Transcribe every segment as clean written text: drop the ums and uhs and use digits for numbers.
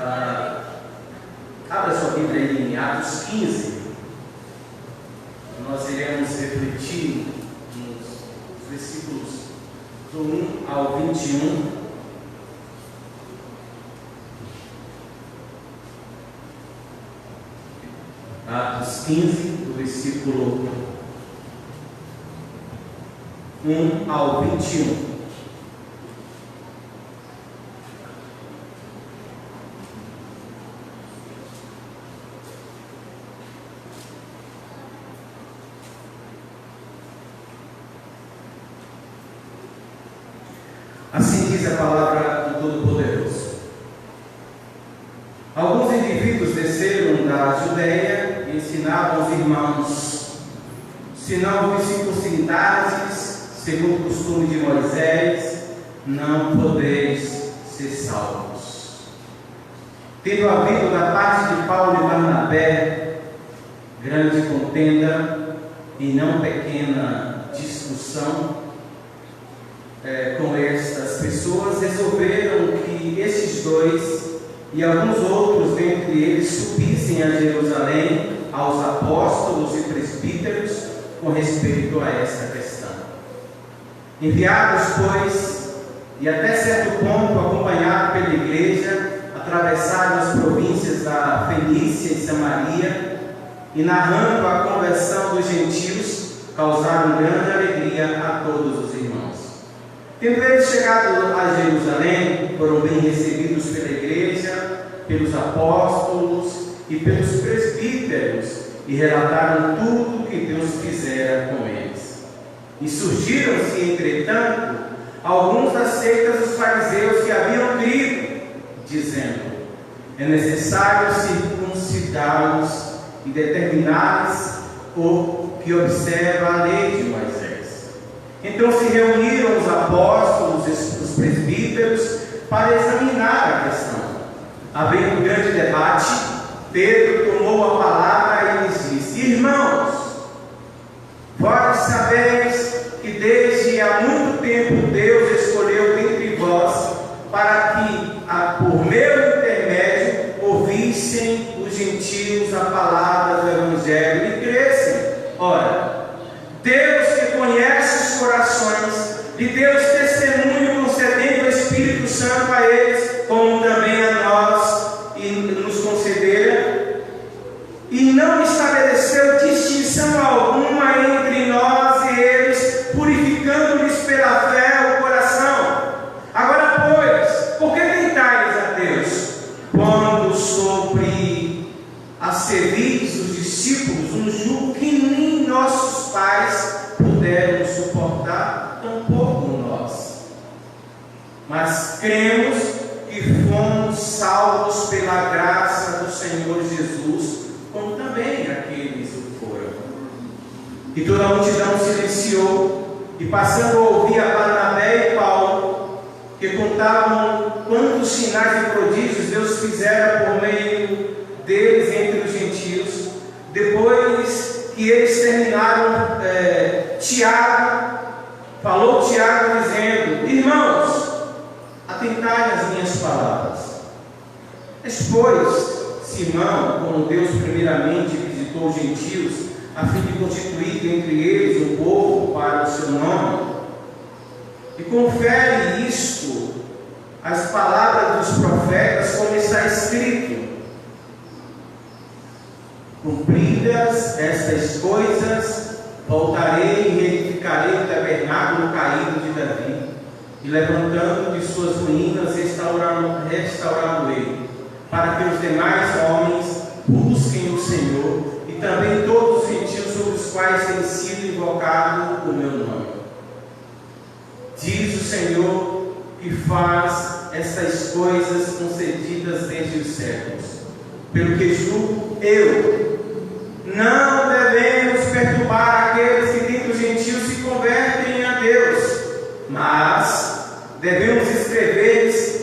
Abra sua Bíblia aí em Atos 15. Nós iremos refletir nos versículos do 1 ao 21. Atos 15, do versículo 1 ao 21. Assim diz a palavra do Todo-Poderoso. Alguns indivíduos desceram da Judeia e ensinavam aos irmãos: se não vos circuncidastes, segundo o costume de Moisés, não podeis ser salvos. Tendo havido da parte de Paulo e Barnabé grande contenda e não pequena discussão com estas pessoas, resolveram que estes dois e alguns outros dentre eles subissem a Jerusalém aos apóstolos e presbíteros com respeito a esta questão. Enviados, pois, e até certo ponto acompanhados pela igreja, atravessaram as províncias da Fenícia e Samaria e, narrando a conversão dos gentios, causaram grande alegria a todos os irmãos. Tendo eles chegado a Jerusalém, foram bem recebidos pela igreja, pelos apóstolos e pelos presbíteros, e relataram tudo o que Deus fizera com eles. E surgiram-se, entretanto, alguns das seitas dos fariseus que haviam crido, dizendo: é necessário circuncidá-los e determinar-lhes o que observa a lei de Moisés. Então se reuniram os apóstolos e os presbíteros para examinar a questão. Havendo um grande debate, Pedro tomou a palavra e lhes disse: irmãos, vós sabeis que desde há muito tempo Deus escolheu dentre vós para que, por meu intermédio, ouvissem os gentios a palavra do Evangelho e crescem. Ora, Deus que conhece os corações, lhe deu testemunho concedendo o Espírito Santo a eles, como também a nós, e nos concedera, e não estabeleceu distinção alguma entre nós e eles, purificando-lhes pela fé o coração. Agora, pois, por que tentais a Deus, quando sobre a servis os discípulos um jugo que nem nossos pais puderam suportar, tampouco nós? Mas cremos que fomos salvos pela graça do Senhor Jesus, como também aqueles o foram. E toda a multidão silenciou, e passando a ouvir a Barnabé e Paulo, que contavam quantos sinais e prodígios Deus fizera por meio deles entre os gentios. Depois que eles terminaram, falou Tiago dizendo: irmãos, atentai às minhas palavras. Pois Simão, como Deus primeiramente visitou os gentios, a fim de constituir dentre eles um povo para o seu nome, e confere isto as palavras dos profetas, como está escrito: cumpridas estas coisas, voltarei e reedificarei o tabernáculo caído de Davi, e levantando de suas ruínas, restaurá-lo-ei, para que os demais homens busquem o Senhor, e também todos os gentios sobre os quais tem sido invocado o meu nome. Diz o Senhor, que faz estas coisas concedidas desde os séculos. Pelo que julgo eu, não devemos perturbar aqueles que dentre os gentios se convertem a Deus, mas devemos escrever-lhes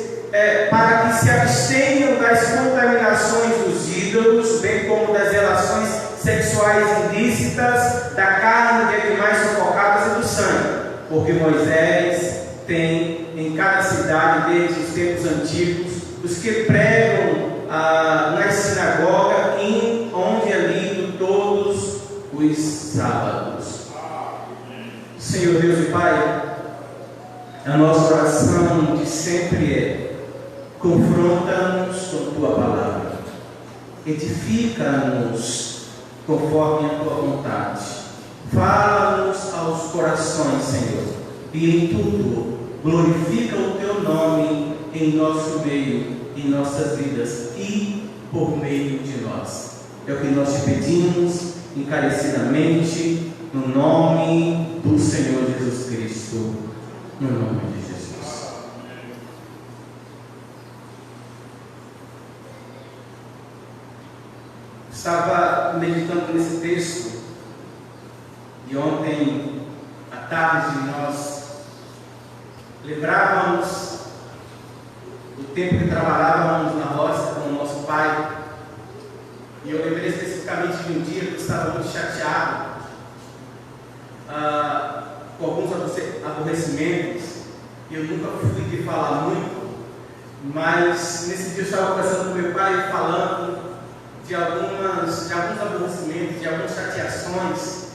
para que se abstenham das contaminações dos ídolos, bem como das relações sexuais ilícitas, da carne de animais sufocados e do sangue, porque Moisés tem em cada cidade desde os tempos antigos, os que pregam nas sinagogas, onde é lido todos os sábados. Senhor Deus e Pai, a nossa oração de sempre é: confronta-nos com Tua palavra, edifica-nos conforme a Tua vontade, fala-nos aos corações, Senhor, e em tudo glorifica o Teu nome em nosso meio, em nossas vidas e por meio de nós. É o que nós te pedimos encarecidamente, no nome do Senhor Jesus Cristo, no nome de Jesus. Estava meditando nesse texto e ontem à tarde nós lembrávamos o tempo que trabalhávamos na roça com o nosso pai, e eu lembrei especificamente de um dia que eu estava muito chateado com alguns aborrecimentos. Eu nunca fui de falar muito, mas nesse dia eu estava conversando com meu pai, falando de alguns aborrecimentos, de algumas chateações,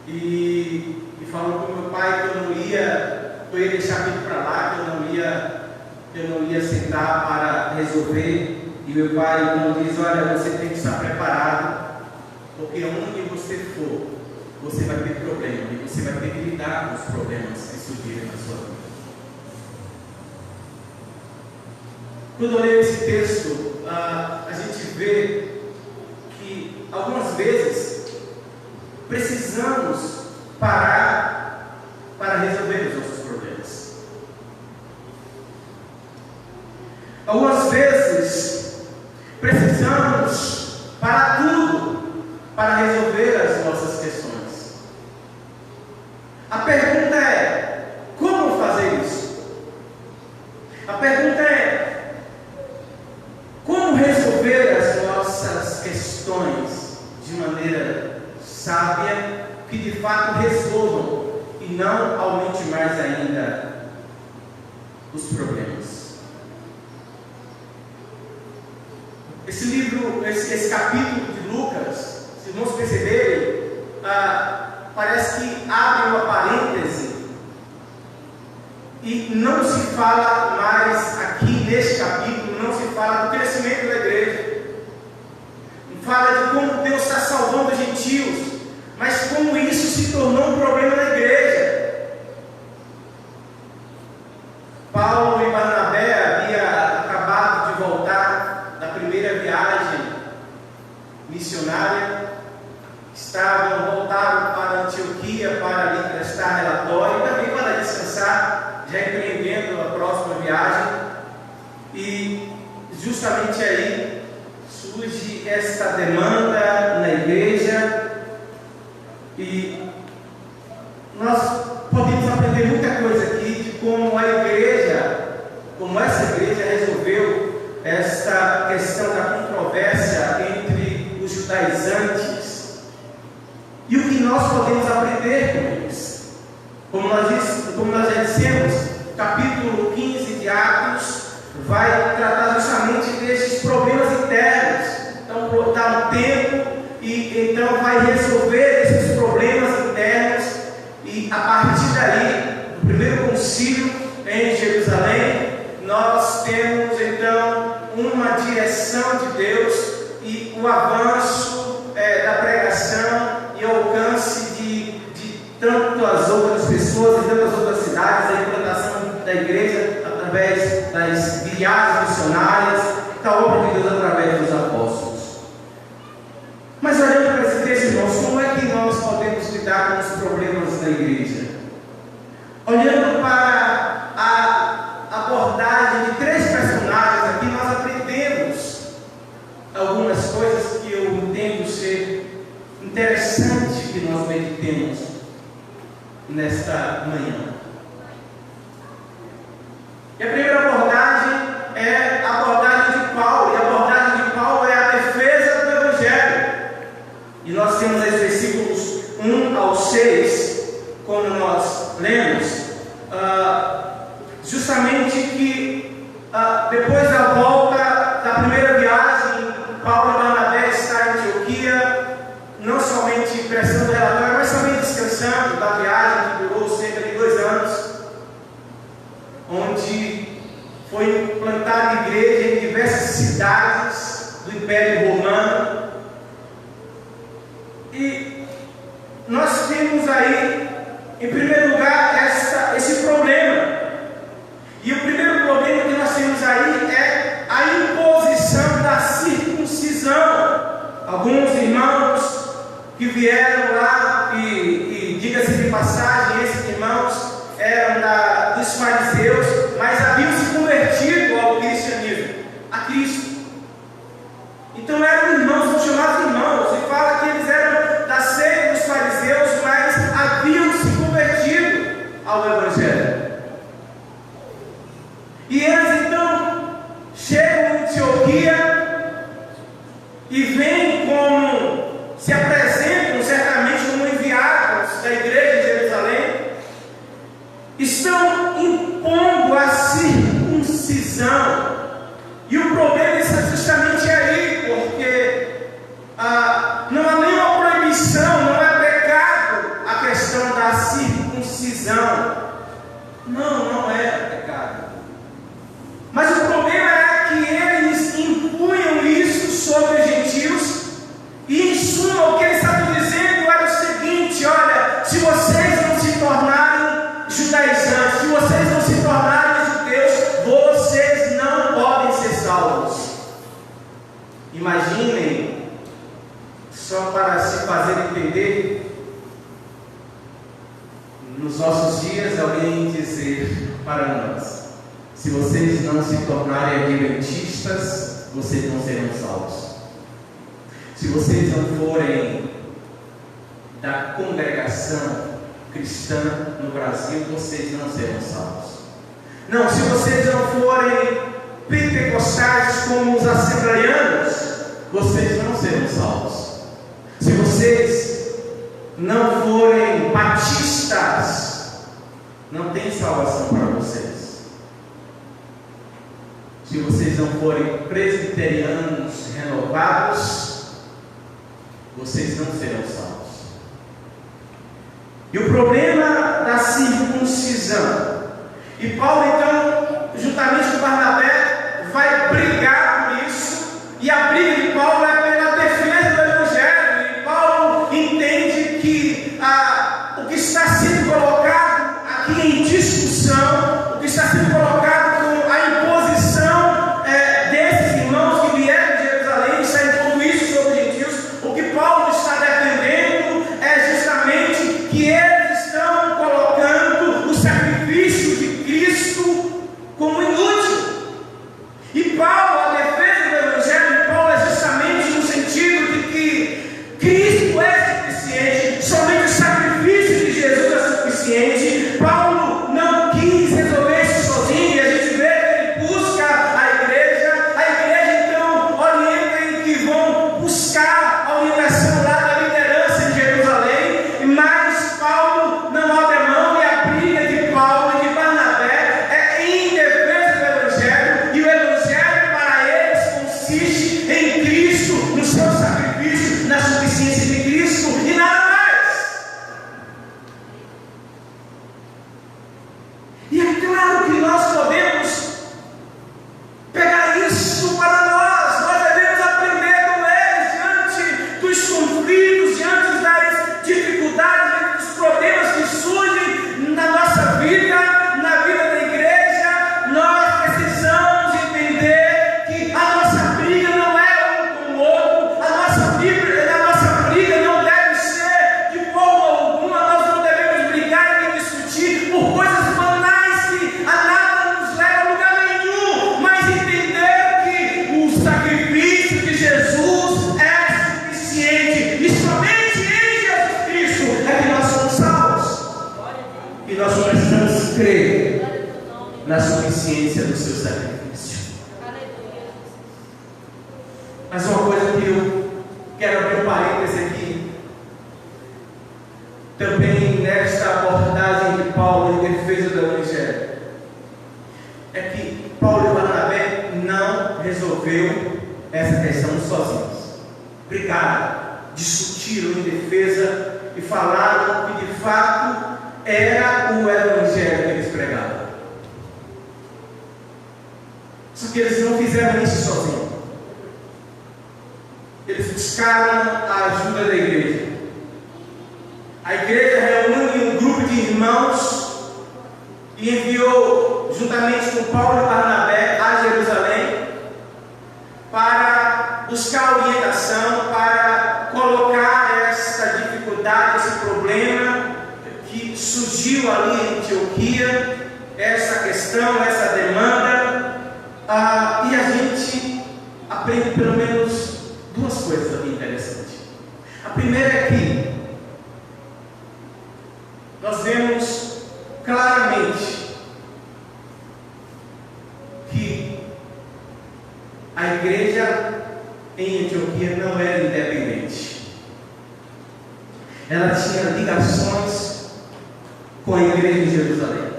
e falando com meu pai que eu ia deixar tudo para lá, que eu não ia sentar para resolver. E meu pai então diz: olha, você tem que estar preparado, porque onde você for, você vai ter problema, e você vai ter que lidar com os problemas que surgirem na sua vida. Quando eu leio esse texto, a gente vê que algumas vezes precisamos parar para resolver os nossos problemas. Algumas vezes precisamos parar tudo para resolver as nossas questões. A pergunta é: como fazer isso? A pergunta é: como resolver as nossas questões de maneira sábia, que de fato resolvam e não aumente mais ainda os problemas? Esse livro, esse capítulo de Lucas, se irmãos perceberem, parece que abre uma parêntese e não se fala mais aqui neste capítulo, não se fala do crescimento da igreja, fala de como Deus está salvando os gentios, mas como isso se tornou um problema na igreja. Paulo e Barnabé haviam acabado de voltar da primeira viagem missionária, voltaram para Antioquia para ali prestar relatório e também para descansar, já empreendendo a próxima viagem. E justamente aí surge esta demanda na igreja, e nós podemos aprender muita coisa aqui de como a igreja, como essa igreja resolveu esta questão da controvérsia entre os judaizantes, e o que nós podemos aprender com eles. Como nós já dissemos, o capítulo 15 de Atos vai tratar justamente desses problemas internos. Então, dá um tempo e então vai resolver esses problemas internos, e a partir daí, no primeiro concílio em Jerusalém, nós temos então uma direção de Deus e o avanço da pregação e o alcance de tantas outras pessoas, e tantas outras cidades, a implantação da igreja através das viagens missionárias, da obra de Deus através dos apóstolos. Mas olhando para esse texto, irmãos, como é que nós podemos lidar com os problemas da igreja? Olhando para a abordagem de três personagens aqui, nós aprendemos algumas coisas que eu entendo ser interessante que nós meditemos nesta manhã. E a primeira abordagem é a abordagem de Paulo, e a abordagem de Paulo é a defesa do Evangelho. E nós temos esses versículos 1 ao 6, como nós lemos, justamente que Depois da volta da primeira viagem, Paulo e Barnabé estão em Antioquia, não somente prestando relatório, mas também descansando da viagem que durou cerca de 2 anos, onde foi plantada igreja em diversas cidades do Império Romano. E nós temos aí, em primeiro lugar, esse problema. E o primeiro problema que nós temos aí é a imposição da circuncisão. Alguns irmãos que vieram lá, e diga-se de passagem, esses irmãos eram dos fariseus, mas haviam se convertido ao cristianismo, a Cristo. Então eram irmãos, são chamados irmãos, e fala que eles eram da seita dos fariseus, mas haviam se convertido ao Evangelho. E eles então chegam em Antioquia e vêm como, se apresentam certamente como enviados da igreja de Jerusalém, estão impondo a circuncisão. E o problema está justamente aí, porque não há nenhuma proibição, não é pecado a questão da circuncisão. Não é pecado. Mas o problema é que eles impunham isso sobre os gentios, e em suma o que eles estavam dizendo era o seguinte: olha, se vocês não se tornarem judaizantes, se vocês não se tornarem judeus, vocês não podem ser salvos. Imaginem, só para se fazer entender, nos nossos dias alguém dizer para nós: se vocês não se tornarem adventistas, vocês não serão salvos. Se vocês não forem da congregação cristã no Brasil, vocês não serão salvos. Não, se vocês não forem pentecostais como os assembleianos, vocês não serão salvos. Se vocês não forem batistas, não tem salvação para vocês. Se vocês não forem presbiterianos renovados, vocês não serão salvos. E o problema da circuncisão. E Paulo, então, juntamente com Barnabé, vai brigar por isso. E a briga de Paulo é pela defesa do Evangelho. E Paulo entende que o que está sendo colocado aqui em discussão, o que está sendo colocado com a imposição desses irmãos que vieram de Jerusalém, está impondo isso sobre os gentios. O que Paulo está defendendo é justamente que eles estão colocando o sacrifício de Cristo como inútil. E Paulo, a defesa do Evangelho de Paulo é justamente no sentido de que Cristo é suficiente, somente o sacrifício de Jesus é suficiente. Paulo não quis resolver isso sozinho, e a gente vê que ele busca a igreja então orienta em que vão buscar a orientação lá da liderança em Jerusalém, mas Paulo não abre a mão, e a briga de Paulo e de Barnabé é em defesa do Evangelho, e o Evangelho para eles consiste em Cristo, no seu sacrifício, na suficiência de Cristo e nada mais. E é claro que nós podemos pegar isso para nós devemos aprender com eles diante dos conflitos, diante das dificuldades, diante dos problemas que surgem na nossa vida, na vida da igreja. Nós precisamos entender que a nossa briga não é um com o outro, a nossa briga não deve ser de forma alguma, nós não devemos brigar nem discutir por coisas banais que a nada nos leva a lugar nenhum, mas entender que o sacrifício de Jesus é suficiente, e somente em Jesus Cristo é que nós somos salvos. E nós só precisamos crer na suficiência do seu sacrifício. Mas uma coisa que eu quero abrir um parêntese aqui, também nesta abordagem de Paulo em defesa do Evangelho, é que Paulo e Barnabé resolveu essa questão sozinhos. Brigaram, discutiram em defesa e falaram que de fato era o evangelho que eles pregavam. Só que eles não fizeram isso sozinhos. Eles buscaram a ajuda da igreja. A igreja reúne um grupo de irmãos e enviou, juntamente com Paulo e Barnabé, a Jerusalém para buscar orientação, para colocar essa dificuldade, esse problema que surgiu ali em Antioquia, essa questão, essa demanda. E a gente aprende pelo menos duas coisas aqui interessantes. A primeira é que nós vemos claramente que a igreja em Antioquia não era independente. Ela tinha ligações com a igreja em Jerusalém.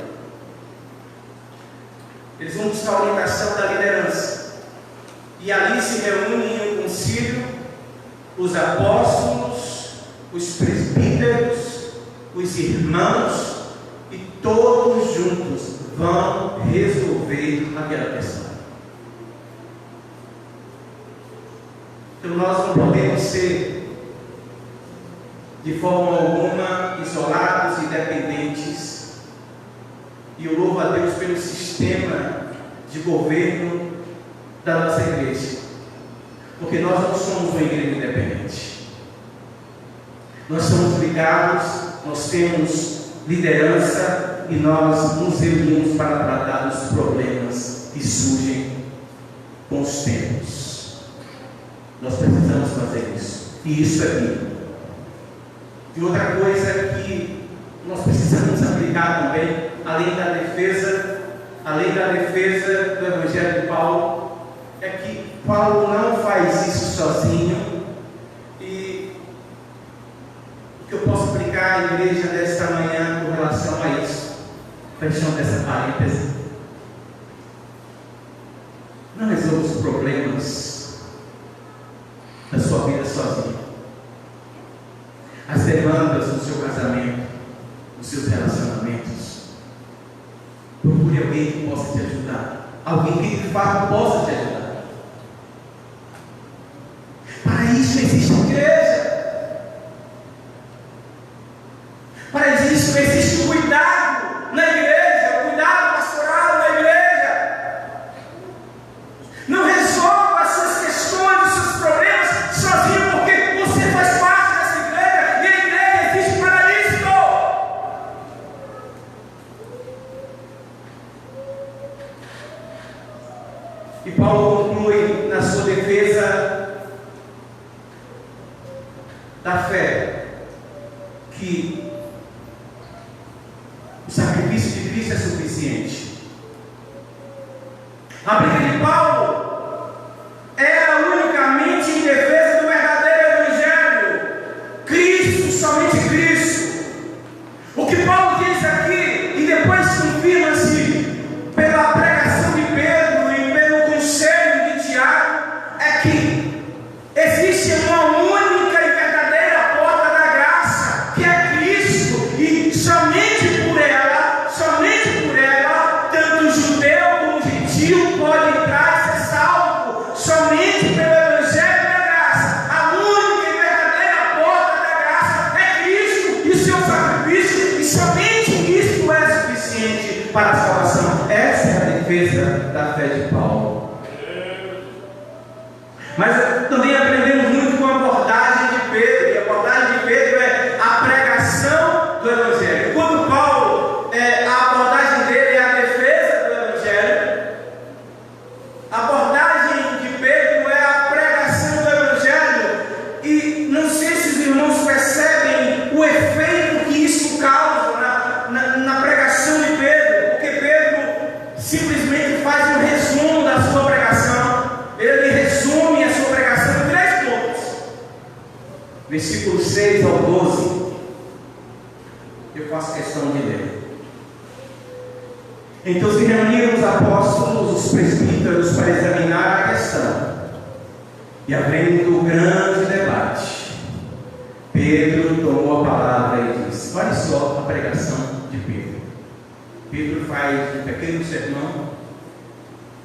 Eles vão buscar a orientação da liderança. E ali se reúnem em um concílio os apóstolos, os presbíteros, os irmãos, e todos juntos vão resolver aquela questão. Então nós não podemos ser de forma alguma isolados e dependentes. E eu louvo a Deus pelo sistema de governo da nossa igreja, porque nós não somos uma igreja independente. Nós somos ligados, nós temos liderança e nós nos reunimos para tratar dos problemas que surgem com os tempos. Nós precisamos fazer isso, e isso é bíblico. E outra coisa que nós precisamos aplicar também, além da defesa do Evangelho de Paulo, é que Paulo não faz isso sozinho. E o que eu posso aplicar à igreja desta manhã com relação a isso, fechando essa parêntese: não resolva os problemas da sua vida sozinho. As demandas no seu casamento, nos seus relacionamentos, procure alguém que possa te ajudar, alguém que de fato possa te ajudar. Para isso existe igreja. Para isso existe cuidado na igreja, cuidado pastoral na igreja. Não resolva as suas questões, os seus problemas sozinho, porque você faz parte dessa igreja e a igreja existe para isso. E Paulo conclui na sua defesa da fé que o sacrifício de Cristo é suficiente. A briga de Paulo era unicamente em defesa do verdadeiro evangelho, Cristo, somente Cristo. O que Paulo diz aqui, e depois confirma-se pela pregação de Pedro e pelo conselho de Tiago, é que existe uma única e verdadeira porta da graça, que é Cristo, e somente por ela, tanto judeu como gentil pode entrar e ser salvo, somente pelo evangelho da graça. A única e verdadeira porta da graça é Cristo e o seu sacrifício, e somente isto é suficiente para a salvação. Essa é a defesa da fé de Paulo. Mas também aprendemos muito com a abordagem de Pedro, e a abordagem de Pedro é a pregação do Evangelho. Quando Paulo, a abordagem dele é a defesa do Evangelho, a abordagem de Pedro é a pregação do Evangelho. E não sei se os irmãos percebem o efeito que isso causa na pregação de Pedro, porque Pedro simplesmente faz um resumo da sua pregação. Ele resume a sua pregação em 3 pontos. Versículos 6 ao 12. Eu faço questão de ler. Então se reuniram os apóstolos, os presbíteros, para examinar a questão. E havendo um grande debate, Pedro tomou a palavra e disse: olha só a pregação de Pedro. Pedro faz um pequeno sermão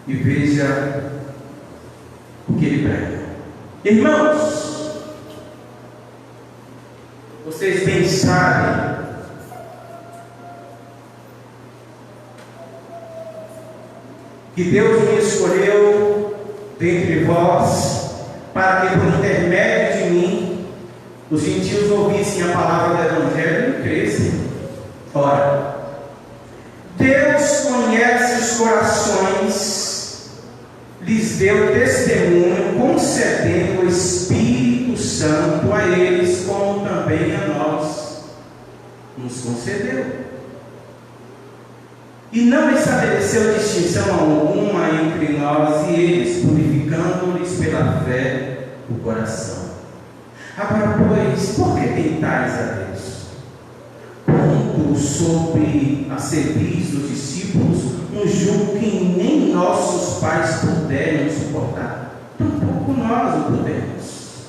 e veja o que ele prega. Irmãos, vocês bem sabem que Deus me escolheu dentre vós para que por intermédio de mim os gentios ouvissem a palavra do Evangelho e crescem. Ora, Deus conhece os corações, lhes deu testemunho, concedendo o Espírito Santo a eles, como também a nós nos concedeu. E não estabeleceu distinção alguma entre nós e eles, purificando-lhes pela fé o coração. Agora, pois, por que tentais a Deus? Pondo sobre a cerviz dos discípulos um jugo que nem nossos pais puderam suportar, tampouco nós o podemos.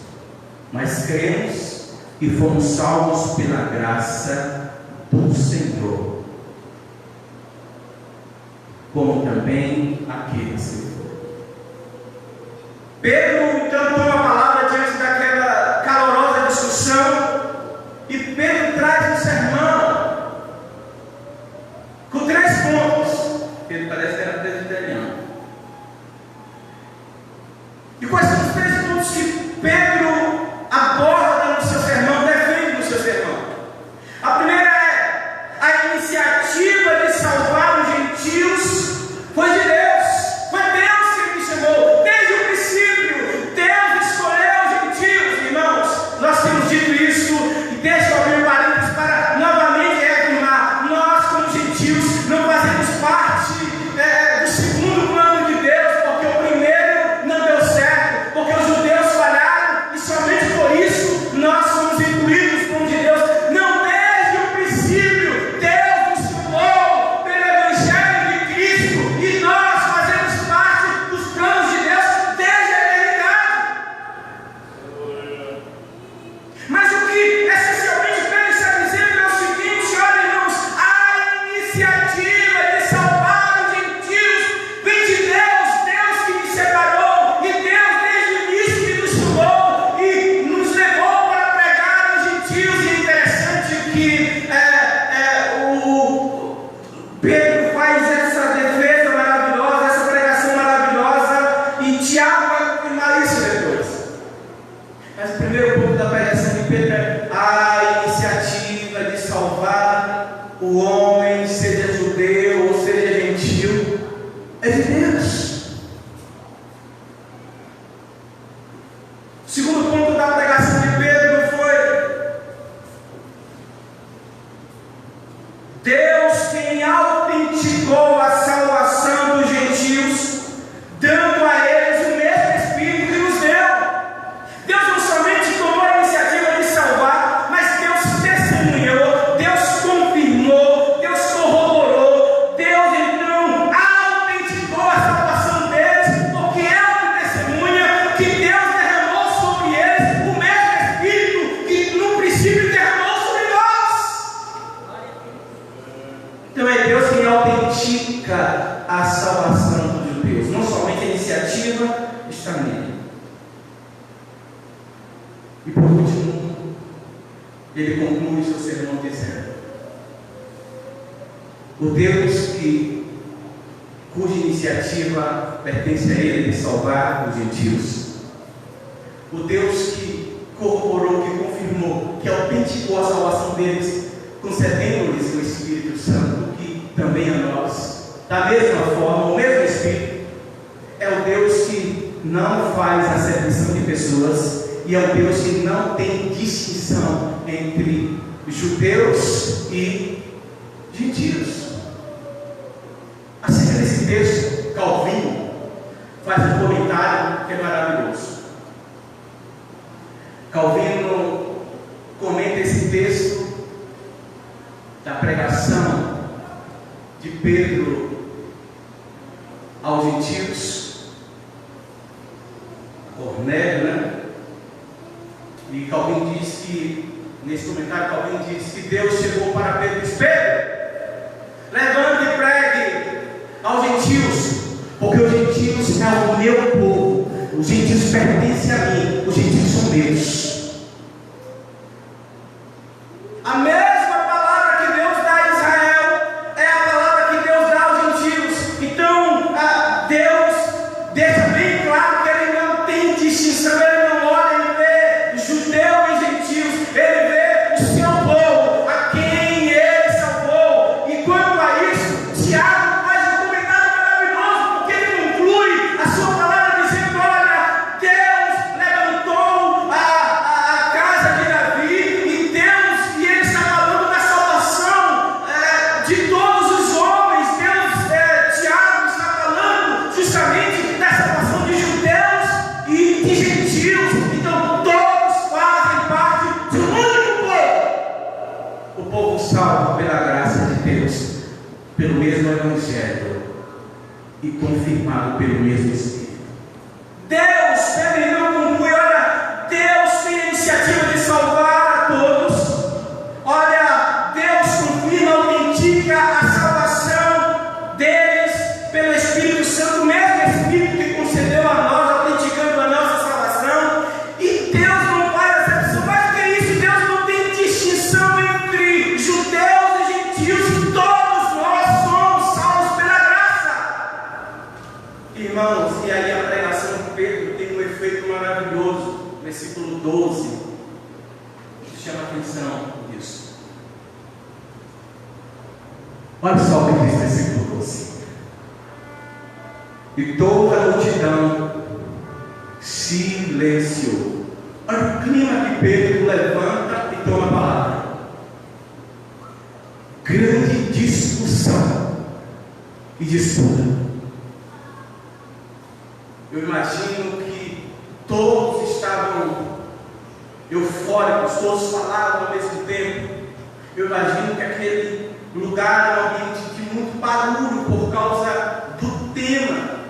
Mas cremos e fomos salvos pela graça do Senhor, como também aqueles que foram. Pedro cantou a palavra diante daquela calorosa discussão, e Pedro traz um sermão com 3 pontos. Pedro parece que era presbiteriano. E quais são os 3 pontos que Pedro aborda no seu sermão, defende no seu sermão? A primeira é: a iniciativa de salvar os gentios foi de Deus. Foi Deus que me chamou. Desde o princípio, Deus escolheu os gentios, irmãos. Nós temos dito isso, e deixa eu abrir um parênteses para novamente reafirmar: nós, como gentios, não fazemos parte do segundo plano de Deus, porque o primeiro não deu certo, porque os judeus falharam, e somente por isso nós somos incluídos no plano de Deus. Não, desde o princípio, Deus nos chamou pelo Evangelho de Cristo, e nós fazemos parte dos planos de Deus desde a eternidade. Mas o que essencialmente Pedro está dizendo é o seguinte: olha, irmãos, a iniciativa de salvar os gentios vem de Deus. Deus que nos separou, e Deus desde o início que nos chamou e nos levou para pregar aos gentios. E é interessante que o Pedro faz essa defesa maravilhosa, essa pregação maravilhosa, e Tiago vai confirmar isso depois. Mas o primeiro ponto da pregação de Pedro é a iniciativa de salvar o homem, seja judeu ou seja gentil, é de Deus. O segundo ponto da pregação de Pedro foi: Deus quem autenticou a salvação dos gentios, dando a eles o mesmo Espírito que nos deu. Deus não somente tomou a iniciativa de salvar, mas Deus testemunhou, Deus confirmou, Deus corroborou, Deus então autenticou a salvação deles, porque é o que testemunha que Deus derramou sobre eles o mesmo Espírito que no princípio derramou sobre nós. Então é Deus quem autentica a salvação dos judeus. Não somente a iniciativa está nele. E por último, ele conclui seu sermão dizendo: o Deus cuja iniciativa pertence a ele de salvar os gentios, o Deus que corroborou, que confirmou, que autenticou a salvação deles, concedendo-lhes o Espírito Santo, que também a nós, da mesma forma, o mesmo Espírito, é o Deus que não faz acepção de pessoas, e é o Deus que não tem distinção entre judeus e gentios. Acerca desse texto, Calvino faz um comentário que é maravilhoso. Calvino comenta esse texto da pregação de Pedro aos gentios, Cornélio, né? E Calvin diz que, nesse comentário, Calvin diz que Deus chegou para Pedro e disse: Pedro, levante e pregue aos gentios, porque os gentios é o meu povo, os gentios pertencem a mim, os gentios são meus. A mesma palavra que Deus dá a Israel é a palavra que Deus dá aos gentios. Então, Deus deixa bem claro que Ele não tem distinção, Ele não olha, Ele vê judeu e gentios, Ele vê o seu povo, a quem Ele salvou. E quanto a isso, Tiago faz um comentário maravilhoso, porque ele conclui a sua palavra dizendo: olha, Deus levantou a casa de Davi, e Ele está falando da salvação de todos os homens. Tiago está falando justamente da salvação de judeus e de gentios. Então todos fazem parte de um único povo, o povo salvo pela graça de Deus, pelo mesmo Evangelho e confirmado pelo mesmo Espírito. Deus, Pedro então conclui: olha, Deus tem a iniciativa de salvar a todos. Olha, Deus confirma, autentica a salvação deles pelo Espírito Santo, o mesmo Espírito que concedeu a nós, autenticando a nossa salvação. E Deus não faz exceção. Mais que isso, Deus não tem distinção entre judeus e gentios. Todos nós somos salvos pela graça. Irmãos, e aí a pregação de Pedro tem um efeito maravilhoso. Versículo 12 chama a atenção nisso. Olha só o que diz versículo 12. E toda a multidão silenciou. Olha o clima que Pedro levanta e toma a palavra. Grande discussão e disputa. Eu imagino que todos estavam eufóricos, todos falavam ao mesmo tempo. Eu imagino que aquele lugar era um ambiente de muito barulho por causa do tema.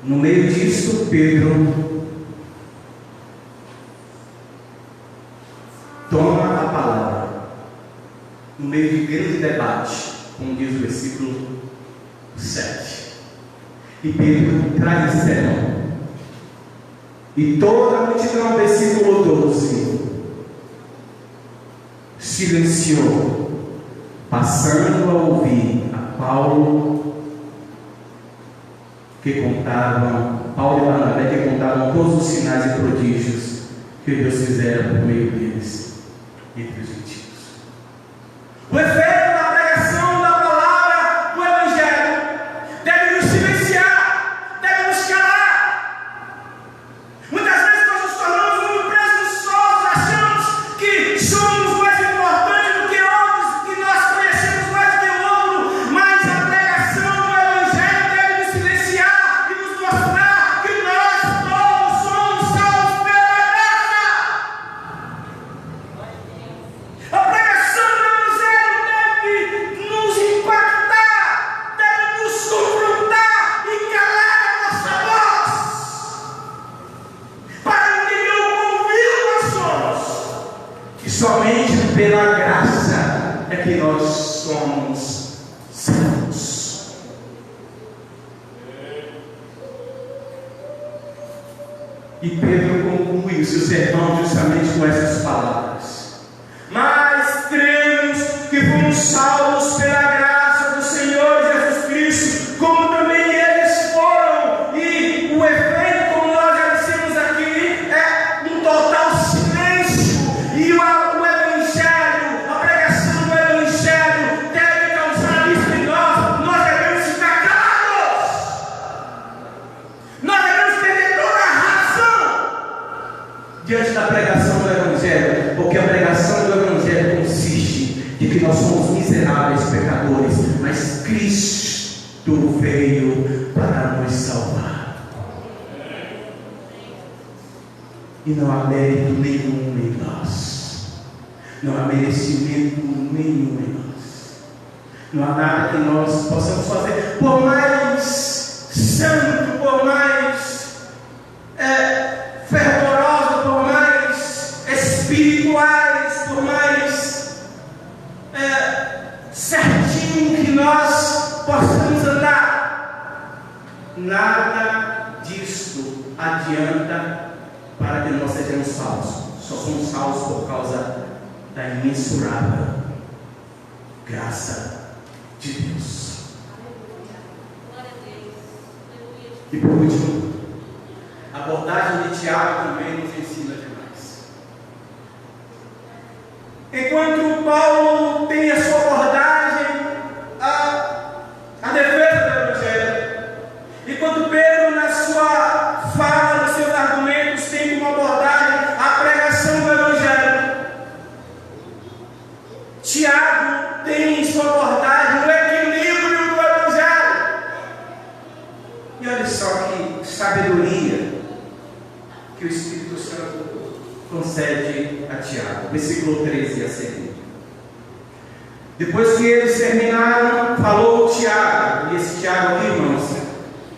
No meio disso, Pedro toma a palavra, no meio de grande debate, como diz o versículo 7. E Pedro traz esse sermão. E toda a multidão, versículo 12, silenciou, passando a ouvir a Paulo Paulo e Barnabé, que contavam todos os sinais e prodígios que Deus fizera por meio deles entre os gentios. O efeito da pregação da palavra do Evangelho deve nos silenciar, deve nos calar. Muitas vezes nós nos tornamos muito presunçosos, achamos que somos mais importantes do que outros, que nós conhecemos mais do que o outro, mas a pregação do Evangelho deve nos silenciar e nos mostrar que nós todos somos salvos pela graça. A pregação do Evangelho deve nos impactar, deve nos confrontar e calar a nossa voz, para entender o quão vivos nós somos, que somente pela graça é que nós somos salvos. E Pedro conclui o seu sermão justamente com essas palavras: mas cremos que fomos salvos pela graça do Senhor Jesus Cristo, como também eles foram. E o efeito, como nós já dissemos aqui, é um total silêncio. E o Evangelho, a pregação do Evangelho deve causar isso em nós. Nós devemos ficar calados. Nós devemos ter toda a razão diante da pregação do Evangelho, porque a pregação do Evangelho consiste de que nós somos miseráveis pecadores, mas Cristo veio para nos salvar. E não há mérito nenhum em nós, não há merecimento nenhum em nós, não há nada que nós possamos fazer, por mais santo, por mais nada disto adianta para que nós sejamos salvos. Só somos salvos por causa da imensurável graça de Deus. E por último, a abordagem de Tiago também nos ensina demais. Enquanto Paulo tem a sua abordagem, a defesa do Evangelho, enquanto Pedro, na sua fala, nos seus argumentos, tem como abordagem a pregação do Evangelho, Tiago tem em sua abordagem o equilíbrio do Evangelho. E olha só que sabedoria que o Espírito Santo concede a Tiago. Versículo 13 a seguir. Depois que eles terminaram, falou Tiago, e esse Tiago aqui, irmãos,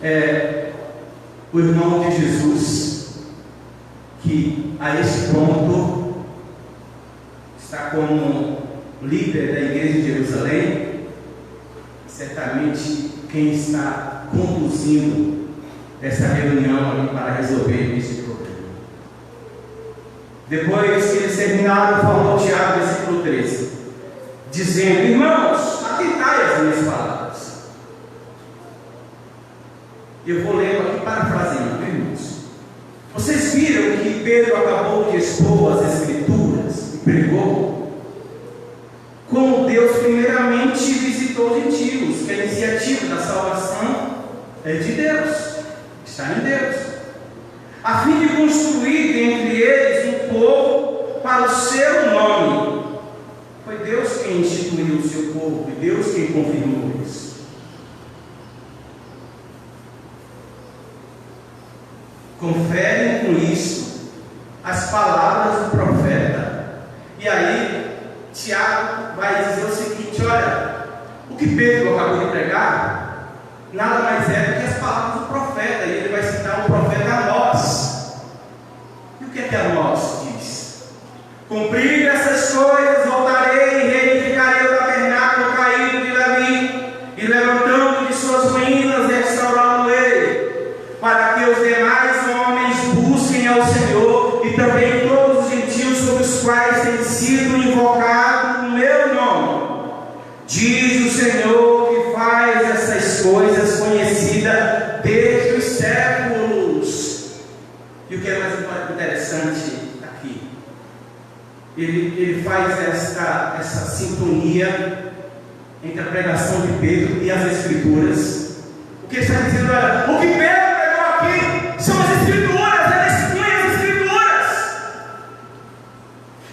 é o irmão de Jesus, que a este ponto está como líder da igreja de Jerusalém, certamente quem está conduzindo essa reunião ali para resolver esse problema. Depois que eles terminaram, falou Tiago, versículo 13, dizendo: irmãos, atentai as minhas palavras. Eu vou lendo aqui parafraseando, irmãos. Vocês viram que Pedro acabou de expor as Escrituras e pregou como Deus primeiramente visitou os gentios, que a iniciativa da salvação é de Deus, está em Deus, a fim de construir dentre eles um povo para o seu nome. Foi Deus quem instituiu o seu povo, foi Deus quem confirmou isso. Conferem com isso as palavras do profeta. E aí Tiago vai dizer o seguinte: olha, o que Pedro acabou de pregar nada mais é do que as palavras do profeta, e ele vai citar o profeta Amós. E o que é que Amós diz? Cumprir essas coisas, voltarei e reedificarei o tabernáculo caído de Davi, e levantando de suas ruínas, restaurá-lo-ei, para que os demais homens busquem ao Senhor, e também todos os gentios sobre os quais tem sido invocado o meu nome. Diz o Senhor, que faz essas coisas conhecidas desde os séculos. E o que é mais interessante aqui, ele faz essa sintonia entre a pregação de Pedro e as Escrituras. O que ele está dizendo? Olha, o que Pedro pregou aqui são as Escrituras, ele expõe as Escrituras.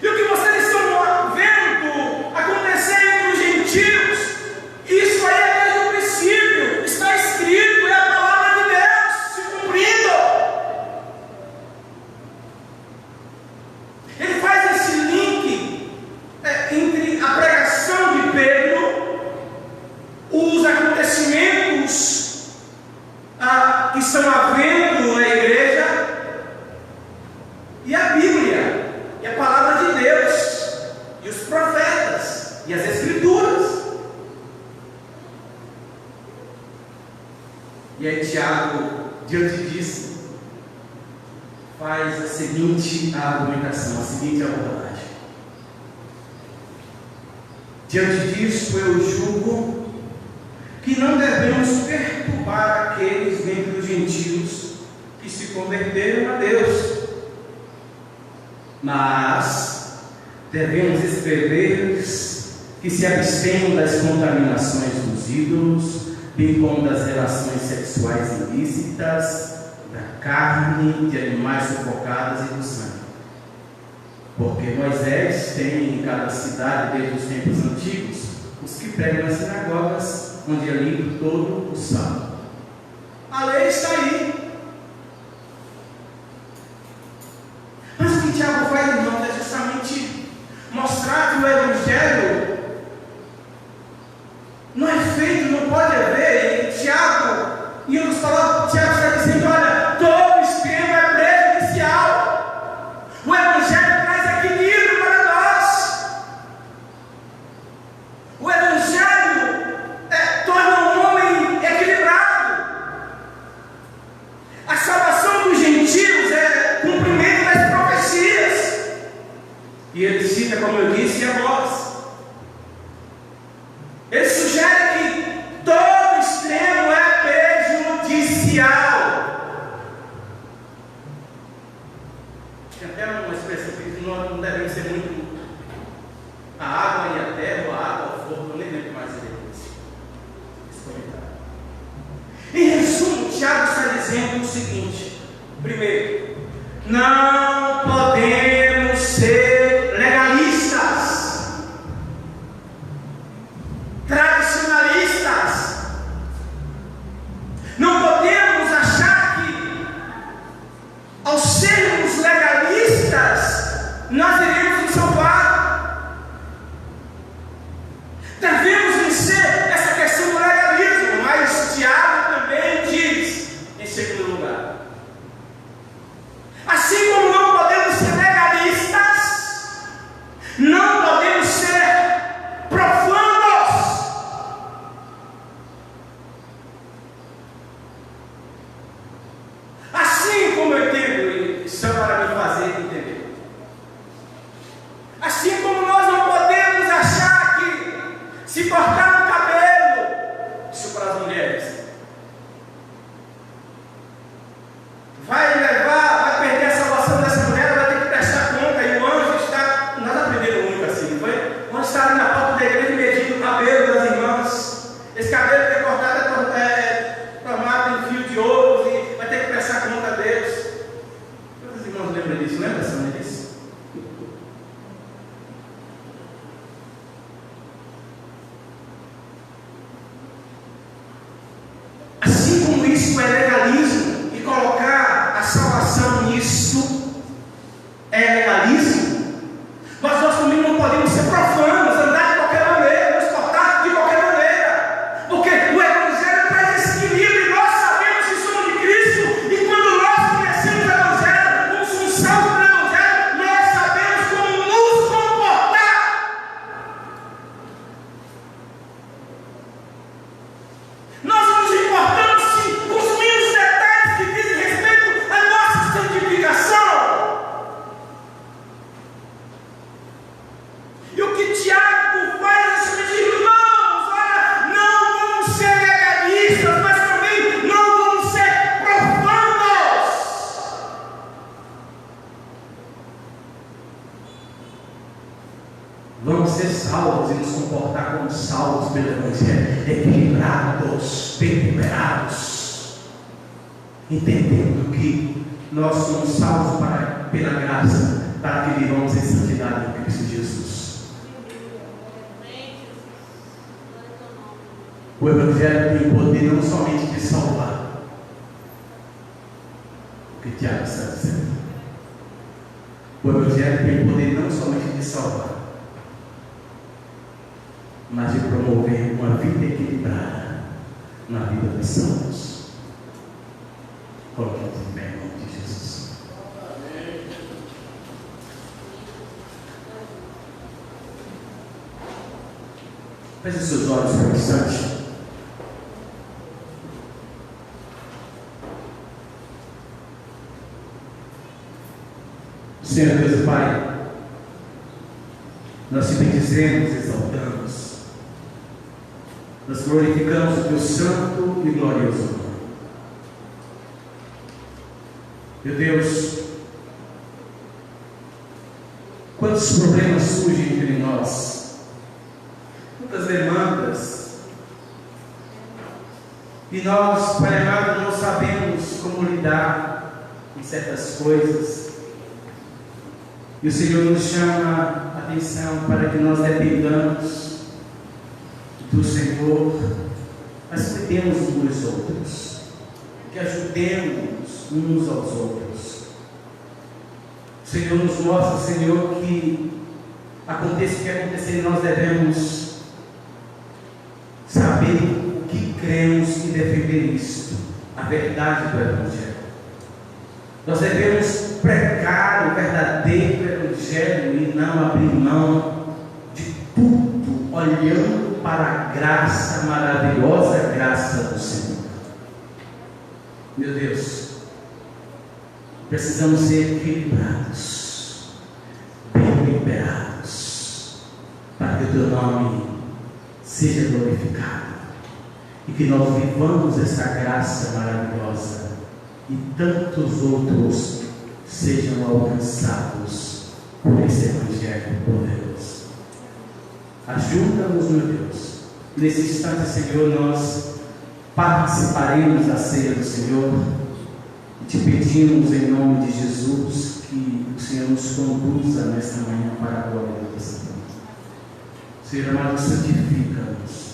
E o que vocês estão vendo acontecer entre os gentios, isso aí é desde o princípio, está escrito, é a palavra de Deus se cumprindo. Ele faz esse link entre a pregação de Pedro, os acontecimentos que estão havendo na igreja, e a Bíblia, e a palavra de Deus, e os profetas, e as Escrituras. E aí Tiago, diante disso, faz a seguinte argumentação, a seguinte abordagem: diante disso eu julgo que não devemos perturbar aqueles dentre os gentios que se converteram a Deus, mas devemos escrever-lhes que se abstenham das contaminações dos ídolos, bem como das relações sexuais ilícitas, da carne, de animais sufocados e do sangue. Porque Moisés tem em cada cidade, desde os tempos antigos, os que pregam nas sinagogas, onde é lido todo o salmo. A lei está aí. Mas o que Tiago faz, irmãos, é justamente mostrar que o Evangelho não é feito, não pode haver. E Tiago, em outras palavras, Tiago está dizendo: olha, todo extremo é prejudicial. O Evangelho traz equilíbrio para nós. O Evangelho torna um homem equilibrado. dizendo o seguinte: primeiro, não podemos ser legalistas, tradicionalistas. Não podemos achar que, ao sermos legalistas, nós iremos nos salvar. Devemos vencer essa questão do legalismo, mas Tiago também diz, em segundo lugar, assim como não podemos ser legalistas, não podemos ser profanos. Assim como eu entendo, isso é para me fazer entender. Assim como nós não podemos achar que se cortar o cabelo, isso para as mulheres, vai perder a salvação dessa mulher, vai ter que prestar conta. E o anjo está, nós aprendemos muito assim, não foi? O anjo está ali na porta da igreja medindo o cabelo das irmãs. Esse cabelo que é cortado é tomado em fio de ouro e vai ter que prestar conta a Deus. Quantos irmãos lembram disso? Lembra essa mulher disso? Assim como isso é legalismo, e colocar a salvação nisso é legalismo, mas nós também não podemos ser profanos, andar de qualquer maneira, nos portar de qualquer maneira, porque o Evangelho traz esse equilíbrio e nós sabemos que somos de Cristo, e quando nós conhecemos o Evangelho, como somos salvos pelo Evangelho, nós sabemos como nos comportar. Nós nos importamos sim com os mínimos detalhes que dizem respeito à nossa santificação. E o que Tiago faz é dizer: irmãos, olha, não vamos ser legalistas, mas também não vamos ser profanos. Vamos ser salvos e nos comportar como salvos pelo Evangelho, equilibrados, temperados, entendendo que nós somos salvos pela graça, para que vivamos em santidade em Cristo Jesus. O Evangelho tem o poder não somente de salvar, o que Tiago está dizendo. O Evangelho tem o poder não somente de salvar, mas de promover uma vida equilibrada na vida dos santos. Coloque-nos em pé em nome de Jesus. Feche seus olhos por um instante. Senhor Deus e Pai, nós te bendizemos, exaltamos, nós glorificamos o teu santo e glorioso nome. Meu Deus, quantos problemas surgem entre nós, quantas demandas, e nós, Pai amado, não sabemos como lidar com certas coisas. E o Senhor nos chama a atenção para que nós dependamos do Senhor, mas cuidemos uns dos outros, que ajudemos uns aos outros. O Senhor nos mostra, Senhor, que aconteça o que acontecer, nós devemos saber o que cremos e defender isto, a verdade do Evangelho. Nós devemos pregar o verdadeiro Evangelho e não abrir mão de tudo, olhando para a graça, maravilhosa graça do Senhor. Meu Deus, precisamos ser equilibrados, bem liberados, para que o teu nome seja glorificado e que nós vivamos essa graça maravilhosa e tantos outros sejam alcançados por esse Evangelho poderoso. Ajuda-nos, meu Deus. Nesse instante, Senhor, nós participaremos da ceia do Senhor E te pedimos em nome de Jesus que o Senhor nos conduza nesta manhã para a glória do teu santo nome. Senhor amado, santifica-nos.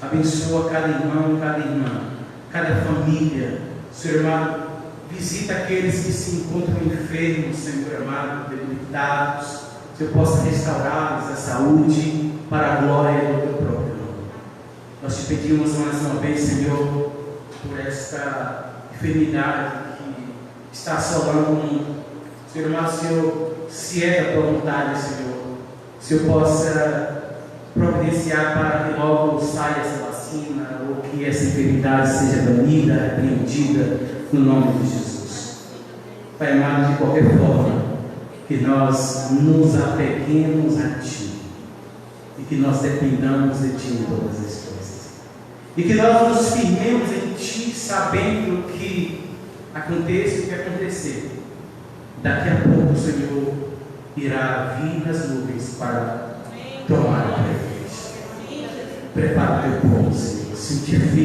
Abençoa cada irmão, cada irmã, cada família. Senhor amado, visita aqueles que se encontram enfermos, Senhor amado, debilitados. Senhor, possa restaurá-los a saúde para a glória do teu próprio nome. Nós te pedimos mais uma vez, Senhor, por esta enfermidade que está assolando o mundo. Senhor amado, Senhor, se é da tua vontade, Senhor possa providenciar para que logo saia essa vacina, ou que essa enfermidade seja banida, repreendida, no nome de Jesus. Pai amado, de qualquer forma, que nós nos apeguemos a Ti, e que nós dependamos de Ti em todas as coisas, e que nós nos firmemos em Ti, sabendo que aconteça o que acontecer, daqui a pouco o Senhor irá vir nas nuvens para tomar a preferência. Prepara o teu povo, Senhor, santifica.